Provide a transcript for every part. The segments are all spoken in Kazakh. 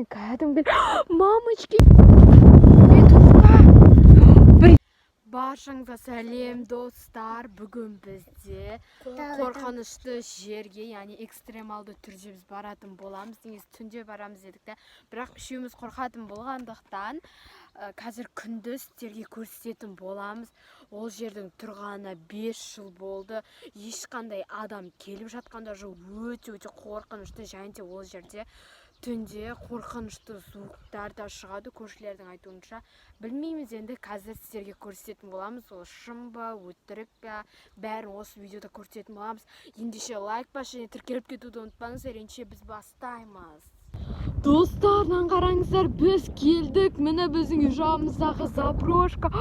мен кәдімгі мамочки. Баршаңызға сәлем достар. Бүгін бізде қорқынышты жерге, яғни экстремалды түрде біз баратын боламыз. Негізі түнде барамыз дедік те, бірақ үшеуміз қорқатын болғандықтан қазір күндіз сіздерге көрсететін боламыз. Ол жердің тұрғанына 5 жыл болды. Ешқандай адам келіп жатқанда жоқ, өте қорқынышты, және де ол жерде түнде қорқынышты звуктар да шығады, көршілердің айтуынша. Білмейміз, енді қазір сіздерге көрсететін боламыз. Ол шын ба, өтірік пе, бәрін осы видеода көрсететін боламыз. Ендеше лайк бас және тіркеліп кетуді ұмытпаңыздар, ендеше біз бастаймыз. Достарынан қараңыздар, біз келдік. Міне біздің үй жағымыздағы заброшка.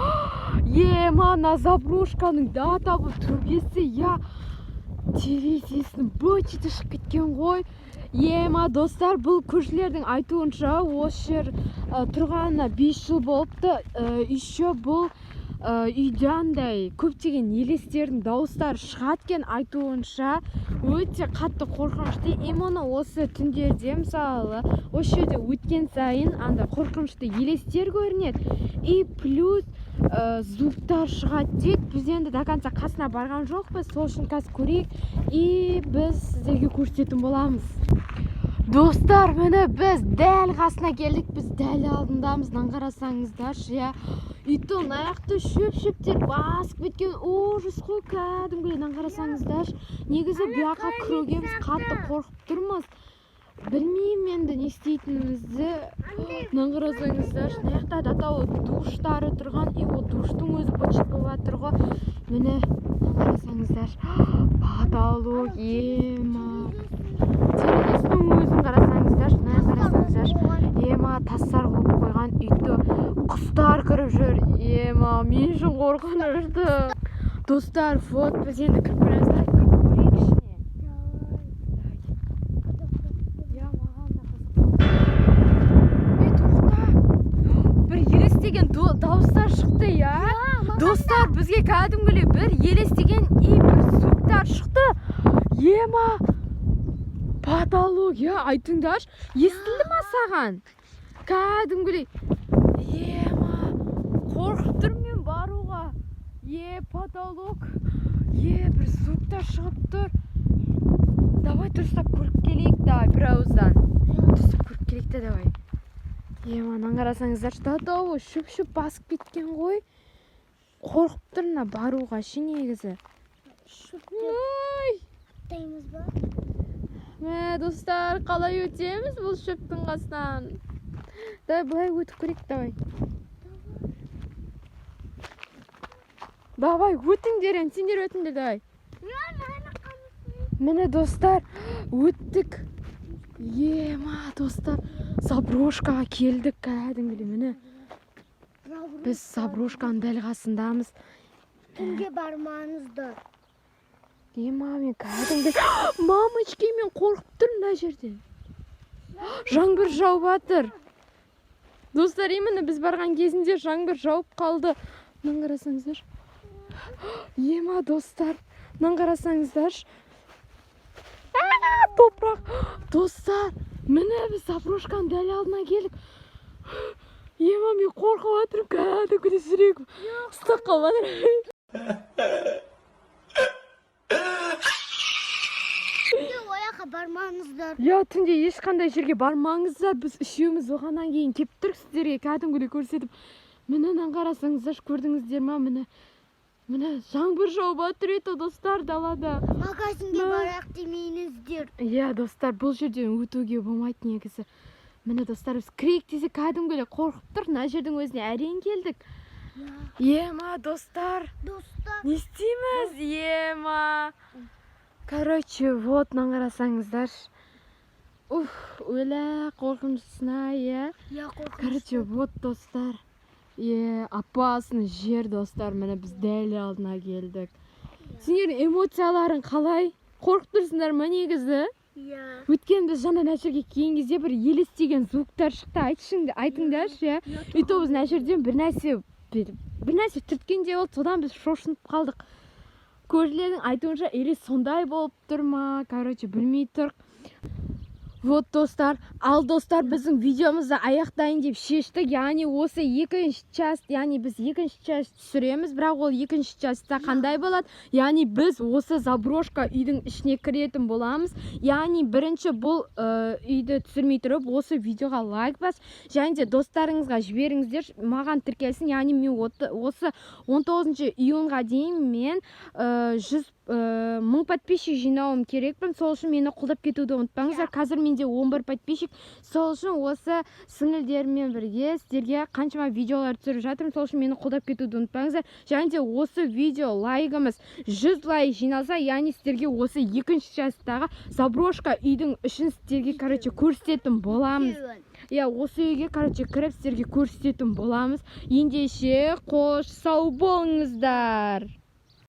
Мана заброшканың дата бұл түргесі, терезесінің бөтеті шығып кеткен ғой. Достар, бұл көршілердің айтуынша осы жер тұрғанына 5 жыл болыпты. Еще бұл үйден көптеген елестердің дауыстары шығады екен. Айтуынша өте қатты қорқынышты. Именно осы түндерде, мысалы, осы жерде өткен сайын андай қорқынышты елестер көрінеді. И плюс звуктар шығады дейді. Біз енді до конца қасына барған жоқпыз, сол үшін қазір көрейік. И біз сіздерге көрсететін боламыз. Достар, міне біз дәл қасына келдік. Біз дәл алдындамыз. Қарасаңыздаршы, үйттің аяқты шөп-шөптер басып кеткен. Ужас қой, кәдімгі. Қарасаңыздаршы, негізі бұяққа кіруге біз қатты қорқып тұрмыз. Білмеймін енді не істейтінімізді. Қарасаңыздаршы, аяқта датау душтары тұрған. И ол душтың өзі бочет болып жатыр ғой. Міне қарасаңыздаршы, потолок, терезесінің өзін қарасаңыздаршы, тастар қойып қойған, үйді құстар кіріп жүр. Мен үшін қорқынышты. Достар, вот біз енді кіріп біраздар, кіріп көрейік ішіне. Бір елестеген дауыстар шықты, Достар, бізге кәдімгілей бір елестеген бір звуктар шықты. Потолок, айтыңдаршы, естілді ма саған? Кәдімгілей. Қорқып тұрмын мен баруға. Потолок. Бір звуктар шығып тұр. Давай тұрыстап көріп келейік, бір ауыздан. Тұрыстап көріп келейік те, давай. Қарасаңыздаршы, датау шөп-шөп басып кеткен ғой. Қорқып тұрмын баруға, негізі. Шөптейміз ба? Достар, қалай өтеміз бұл шөптің қасынан? Давай, бұлай өтіп көрейік, давай. Давай, өтіңдер, сендер өтіңдер, давай. Міне, достар, өттік. Достар, заброшкаға келдік, кәдімгілей, міне. Біз заброшканың дәл қасындамыз. Түнге бармаңыздар. Мен кәдімгі. Мамочки, мен қорқып тұрмын мына жерде. Жаңбыр жауып жатыр. Достар, именно біз барған кезінде жаңбыр жауып қалды. Қарасаңыздар. Достар, қарасаңыздар. Топырақ. Достар, міне біз заброшканың дәл алдына келдік. Мен қорқып жатырмын, кәдімгі жүрегім ұстап қалып жатыр. Бармаңыздар. Түнде ешқандай жерге бармаңыздар. Біз үшеуміз оғаннан кейін кеп тұрық сіздерге кәдімгілей көрсетіп. Міне қарасаңыздар, көрдіңіздер ма? Міне жаңбыр жауып жатыр еді, достар, далада. Магазинге барақ демейіңіздер. Достар, бұл жерден өтуге болмайды негізі. Міне достар, біз кірейік десе кәдімгілей қорқып тұр. Мына жердің өзіне әрең келдік. Достар, не істейміз? Короче, вот, қарасаңыздар. Өлі қорқынышсына, Короче, вот, достар. Опасный жер, достар. Міне біз дәл алдына келдік. Сендердің эмоцияларың қалай? Қорқып тұрсыңдар ма негізі? Өткен біз жаңа нәрсеге кейін кезде бір елестеген звуктар шықты. Айтыңдаршы, үйті біз нәрседен бір нәрсе түрткенде болды, содан біз шошынып қалдық. Көршілердің айтуынша или сондай болып тұр ма? Короче, білмей тұр. Вот достар, ал достар біздің видеомызды аяқтайын деп шештік. Яғни осы екінші часть, яғни біз екінші часть түсіреміз, бірақ ол екінші частьта қандай болады? Яғни біз осы заброшка үйдің ішіне кіретін боламыз. Яғни бірінші бұл үйді түсірмей тұрып, осы видеоға лайк бас, және де достарыңызға жіберіңіздер, маған тіркелсін. Яғни мен осы 19 июньға дейін мен 1000 подписчик жинауым керекпін. Сол үшін мені қолдап кетуді ұмытпаңыздар. Қазір менде 11 подписчик. Сол үшін осы сіңілдеріммен бірге сіздерге қаншама видеолар түсіріп жатырмын. Сол үшін мені қолдап кетуді ұмытпаңыздар. Және де осы видео лайгымыз 100 лайк жиналса, яғни сіздерге осы екінші частьтағы заброшка үйдің ішін сіздерге, көрсететін боламыз. Осы үйге, кіріп сіздерге көрсететін боламыз. Ендеше қош сау болыңыздар.